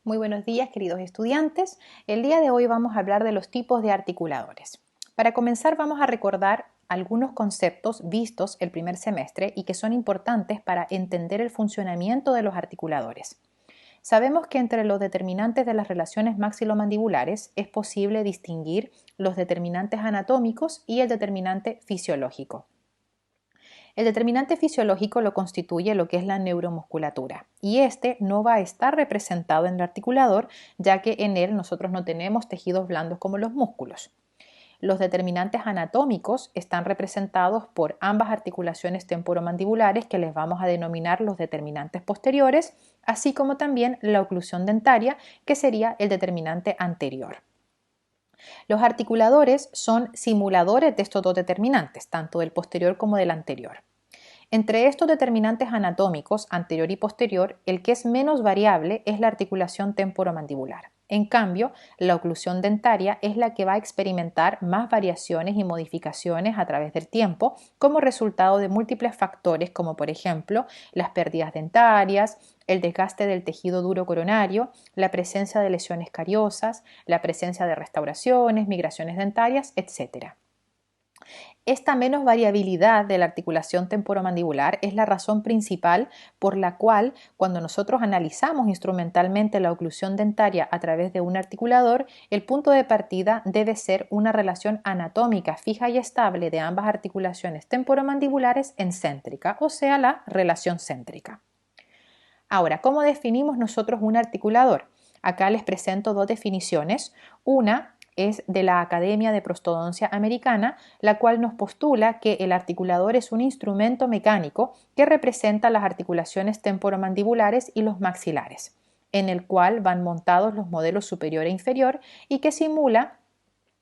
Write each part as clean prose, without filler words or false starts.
Muy buenos días, queridos estudiantes. El día de hoy vamos a hablar de los tipos de articuladores. Para comenzar, vamos a recordar algunos conceptos vistos el primer semestre y que son importantes para entender el funcionamiento de los articuladores. Sabemos que entre los determinantes de las relaciones maxilomandibulares es posible distinguir los determinantes anatómicos y el determinante fisiológico. El determinante fisiológico lo constituye lo que es la neuromusculatura y este no va a estar representado en el articulador, ya que en él nosotros no tenemos tejidos blandos como los músculos. Los determinantes anatómicos están representados por ambas articulaciones temporomandibulares, que les vamos a denominar los determinantes posteriores, así como también la oclusión dentaria, que sería el determinante anterior. Los articuladores son simuladores de estos dos determinantes, tanto del posterior como del anterior. Entre estos determinantes anatómicos, anterior y posterior, el que es menos variable es la articulación temporomandibular. En cambio, la oclusión dentaria es la que va a experimentar más variaciones y modificaciones a través del tiempo como resultado de múltiples factores como por ejemplo las pérdidas dentarias, el desgaste del tejido duro coronario, la presencia de lesiones cariosas, la presencia de restauraciones, migraciones dentarias, etc. Esta menos variabilidad de la articulación temporomandibular es la razón principal por la cual cuando nosotros analizamos instrumentalmente la oclusión dentaria a través de un articulador, el punto de partida debe ser una relación anatómica fija y estable de ambas articulaciones temporomandibulares en céntrica, o sea, la relación céntrica. Ahora, ¿cómo definimos nosotros un articulador? Acá les presento dos definiciones. Una es de la Academia de Prostodoncia Americana, la cual nos postula que el articulador es un instrumento mecánico que representa las articulaciones temporomandibulares y los maxilares, en el cual van montados los modelos superior e inferior y que simula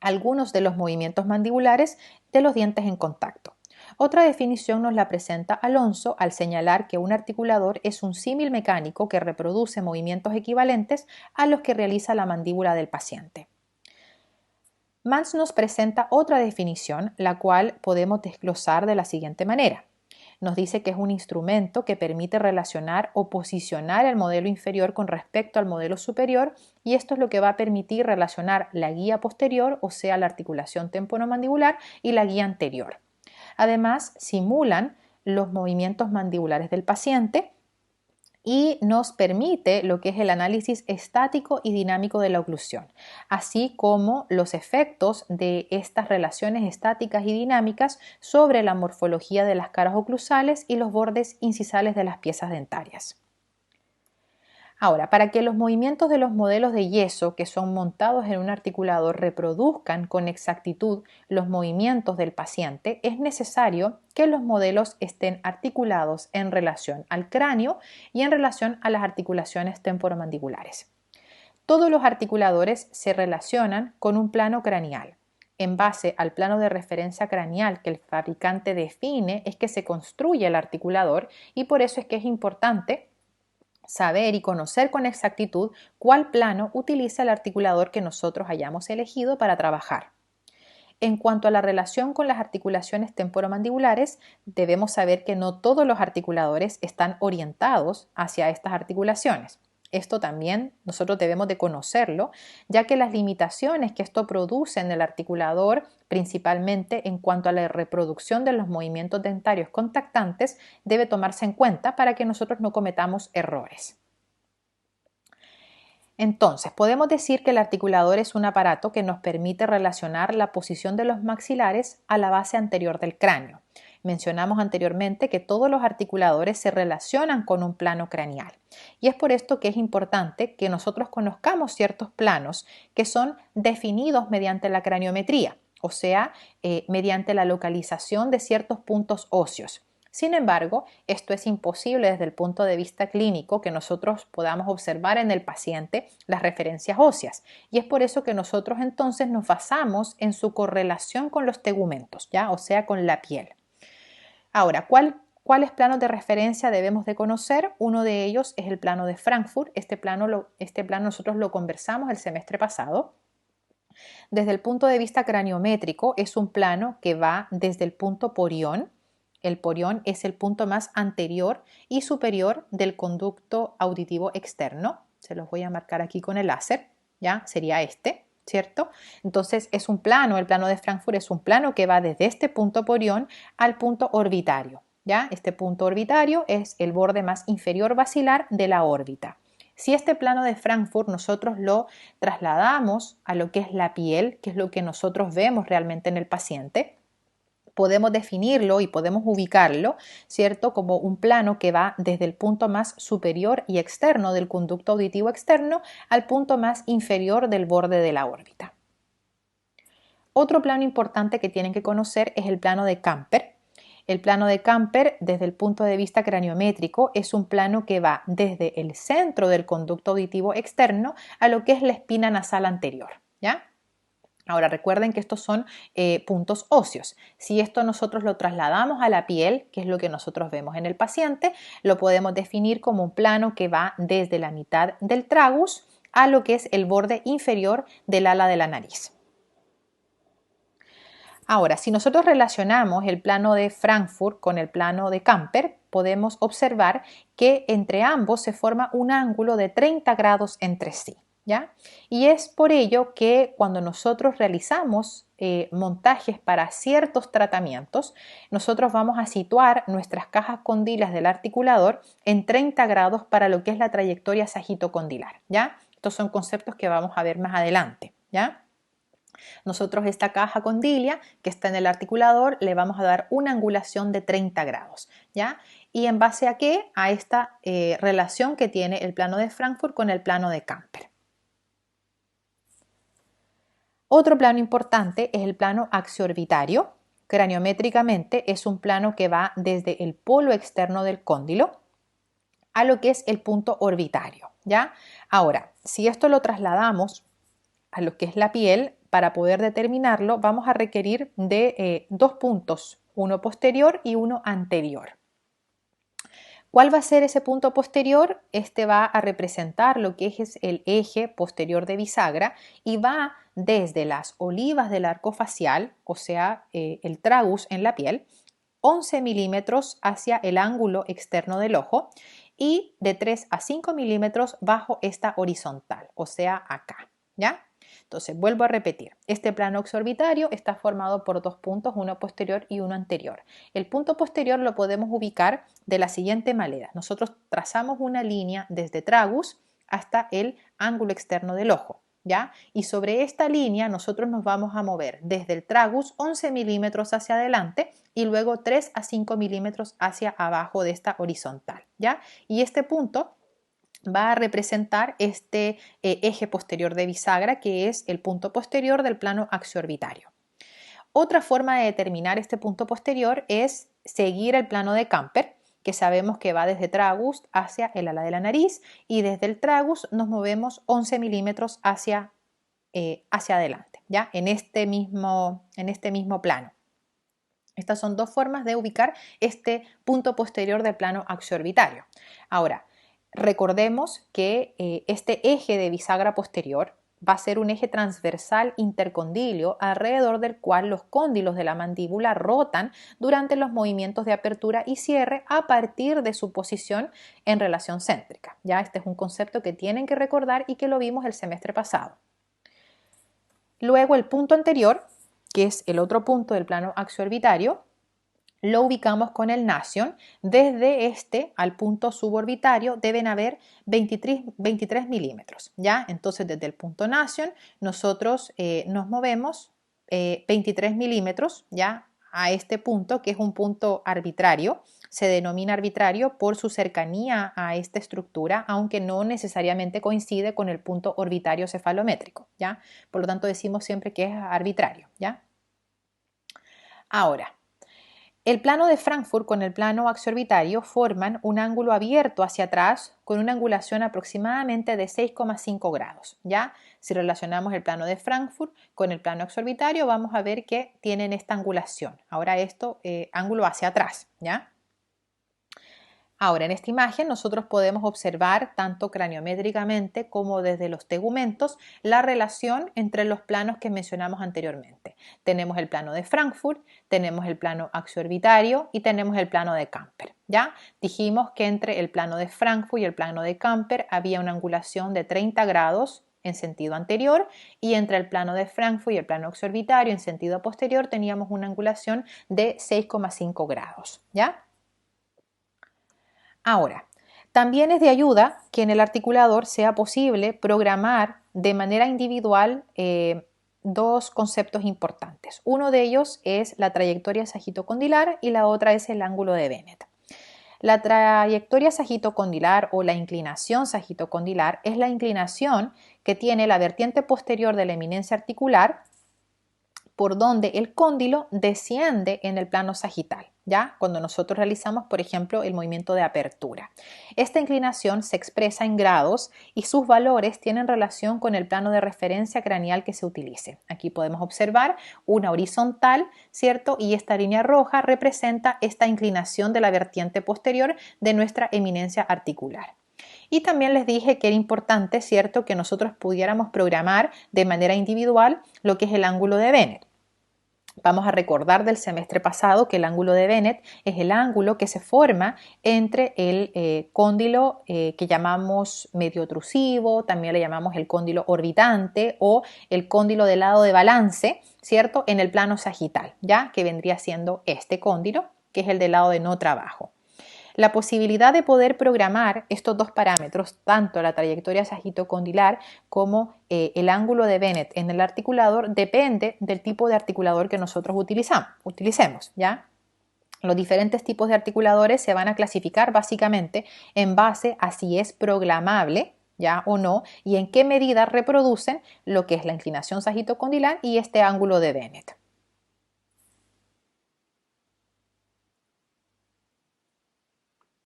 algunos de los movimientos mandibulares de los dientes en contacto. Otra definición nos la presenta Alonso al señalar que un articulador es un símil mecánico que reproduce movimientos equivalentes a los que realiza la mandíbula del paciente. Mans nos presenta otra definición, la cual podemos desglosar de la siguiente manera. Nos dice que es un instrumento que permite relacionar o posicionar el modelo inferior con respecto al modelo superior, y esto es lo que va a permitir relacionar la guía posterior, o sea, la articulación temporomandibular, y la guía anterior. Además, simulan los movimientos mandibulares del paciente y nos permite lo que es el análisis estático y dinámico de la oclusión, así como los efectos de estas relaciones estáticas y dinámicas sobre la morfología de las caras oclusales y los bordes incisales de las piezas dentarias. Ahora, para que los movimientos de los modelos de yeso que son montados en un articulador reproduzcan con exactitud los movimientos del paciente, es necesario que los modelos estén articulados en relación al cráneo y en relación a las articulaciones temporomandibulares. Todos los articuladores se relacionan con un plano craneal. En base al plano de referencia craneal que el fabricante define es que se construye el articulador, y por eso es que es importante saber y conocer con exactitud cuál plano utiliza el articulador que nosotros hayamos elegido para trabajar. En cuanto a la relación con las articulaciones temporomandibulares, debemos saber que no todos los articuladores están orientados hacia estas articulaciones. Esto también nosotros debemos de conocerlo, ya que las limitaciones que esto produce en el articulador, principalmente en cuanto a la reproducción de los movimientos dentarios contactantes, debe tomarse en cuenta para que nosotros no cometamos errores. Entonces, podemos decir que el articulador es un aparato que nos permite relacionar la posición de los maxilares a la base anterior del cráneo. Mencionamos anteriormente que todos los articuladores se relacionan con un plano craneal, y es por esto que es importante que nosotros conozcamos ciertos planos que son definidos mediante la craniometría, o sea, mediante la localización de ciertos puntos óseos. Sin embargo, esto es imposible desde el punto de vista clínico, que nosotros podamos observar en el paciente las referencias óseas, y es por eso que nosotros entonces nos basamos en su correlación con los tegumentos, ¿ya? O sea, con la piel. Ahora, ¿cuáles planos de referencia debemos de conocer? Uno de ellos es el plano de Frankfurt. Este plano nosotros lo conversamos el semestre pasado. Desde el punto de vista craniométrico, es un plano que va desde el punto porión. El porión es el punto más anterior y superior del conducto auditivo externo. se los voy a marcar aquí con el láser, ¿ya? Sería este, ¿cierto? Entonces es un plano, el plano de Frankfurt es un plano que va desde este punto por Orión al punto orbitario, ¿ya? Este punto orbitario es el borde más inferior basilar de la órbita. Si este plano de Frankfurt nosotros lo trasladamos a lo que es la piel, que es lo que nosotros vemos realmente en el paciente, podemos definirlo y podemos ubicarlo, ¿cierto? Como un plano que va desde el punto más superior y externo del conducto auditivo externo al punto más inferior del borde de la órbita. Otro plano importante que tienen que conocer es el plano de Camper. El plano de Camper, desde el punto de vista craniométrico, es un plano que va desde el centro del conducto auditivo externo a lo que es la espina nasal anterior, ¿ya? Ahora recuerden que estos son puntos óseos. Si esto nosotros lo trasladamos a la piel, que es lo que nosotros vemos en el paciente, lo podemos definir como un plano que va desde la mitad del tragus a lo que es el borde inferior del ala de la nariz. Ahora, si nosotros relacionamos el plano de Frankfurt con el plano de Camper, podemos observar que entre ambos se forma un ángulo de 30 grados entre sí, ¿ya? Y es por ello que cuando nosotros realizamos montajes para ciertos tratamientos, nosotros vamos a situar nuestras cajas condilas del articulador en 30 grados para lo que es la trayectoria sagitocondilar, ¿ya? Estos son conceptos que vamos a ver más adelante, ¿ya? Nosotros esta caja condilia que está en el articulador le vamos a dar una angulación de 30 grados, ¿ya? ¿Y en base a qué? A esta relación que tiene el plano de Frankfurt con el plano de Camper. Otro plano importante es el plano axiorbitario. Craniométricamente es un plano que va desde el polo externo del cóndilo a lo que es el punto orbitario, ¿ya? Ahora, si esto lo trasladamos a lo que es la piel, para poder determinarlo vamos a requerir de dos puntos, uno posterior y uno anterior. ¿Cuál va a ser ese punto posterior? Este va a representar lo que es el eje posterior de bisagra y va desde las olivas del arco facial, o sea, el tragus en la piel, 11 milímetros hacia el ángulo externo del ojo y de 3 a 5 milímetros bajo esta horizontal, o sea, acá, ¿ya? Entonces, vuelvo a repetir, este plano exorbitario está formado por dos puntos, uno posterior y uno anterior. El punto posterior lo podemos ubicar de la siguiente manera. Nosotros trazamos una línea desde tragus hasta el ángulo externo del ojo, ¿ya? Y sobre esta línea nosotros nos vamos a mover desde el tragus 11 milímetros hacia adelante y luego 3 a 5 milímetros hacia abajo de esta horizontal, ¿ya? Y este punto va a representar este eje posterior de bisagra, que es el punto posterior del plano axiorbitario. Otra forma de determinar este punto posterior es seguir el plano de Camper, que sabemos que va desde tragus hacia el ala de la nariz y desde el tragus nos movemos 11 milímetros hacia adelante, ¿ya? En este mismo plano. Estas son dos formas de ubicar este punto posterior del plano axiorbitario. Ahora, recordemos que este eje de bisagra posterior va a ser un eje transversal intercondilio alrededor del cual los cóndilos de la mandíbula rotan durante los movimientos de apertura y cierre a partir de su posición en relación céntrica. Ya este es un concepto que tienen que recordar y que lo vimos el semestre pasado. Luego el punto anterior, que es el otro punto del plano axiorbitario, lo ubicamos con el nasion. Desde este al punto suborbitario deben haber 23 milímetros, ¿ya? Entonces desde el punto nasion nosotros nos movemos 23 milímetros, ¿ya? A este punto, que es un punto arbitrario. Se denomina arbitrario por su cercanía a esta estructura, aunque no necesariamente coincide con el punto orbitario cefalométrico, ¿ya? Por lo tanto decimos siempre que es arbitrario, ¿ya? Ahora, el plano de Frankfurt con el plano axiorbitario forman un ángulo abierto hacia atrás con una angulación aproximadamente de 6,5 grados, ¿ya? Si relacionamos el plano de Frankfurt con el plano axiorbitario vamos a ver que tienen esta angulación. Ahora esto, ángulo hacia atrás, ¿ya? Ahora, en esta imagen nosotros podemos observar tanto craniométricamente como desde los tegumentos la relación entre los planos que mencionamos anteriormente. Tenemos el plano de Frankfurt, tenemos el plano axiorbitario y tenemos el plano de Camper. ¿Ya? Dijimos que entre el plano de Frankfurt y el plano de Camper había una angulación de 30 grados en sentido anterior y entre el plano de Frankfurt y el plano axiorbitario en sentido posterior teníamos una angulación de 6,5 grados. ¿Ya? Ahora, también es de ayuda que en el articulador sea posible programar de manera individual dos conceptos importantes. Uno de ellos es la trayectoria sagitocondilar y la otra es el ángulo de Bennett. La trayectoria sagitocondilar o la inclinación sagitocondilar es la inclinación que tiene la vertiente posterior de la eminencia articular por donde el cóndilo desciende en el plano sagital, ¿ya? Cuando nosotros realizamos, por ejemplo, el movimiento de apertura. Esta inclinación se expresa en grados y sus valores tienen relación con el plano de referencia craneal que se utilice. Aquí podemos observar una horizontal, ¿cierto? Y esta línea roja representa esta inclinación de la vertiente posterior de nuestra eminencia articular. Y también les dije que era importante, ¿cierto?, que nosotros pudiéramos programar de manera individual lo que es el ángulo de Bennett. Vamos a recordar del semestre pasado que el ángulo de Bennett es el ángulo que se forma entre el cóndilo que llamamos medio otrusivo, también le llamamos el cóndilo orbitante o el cóndilo del lado de balance, ¿cierto?, en el plano sagital, ¿ya? Que vendría siendo este cóndilo, que es el del lado de no trabajo. La posibilidad de poder programar estos dos parámetros, tanto la trayectoria sagitocondilar como el ángulo de Bennett en el articulador, depende del tipo de articulador que nosotros utilicemos, ¿ya? Los diferentes tipos de articuladores se van a clasificar básicamente en base a si es programable, ¿ya? O no, y en qué medida reproducen lo que es la inclinación sagitocondilar y este ángulo de Bennett.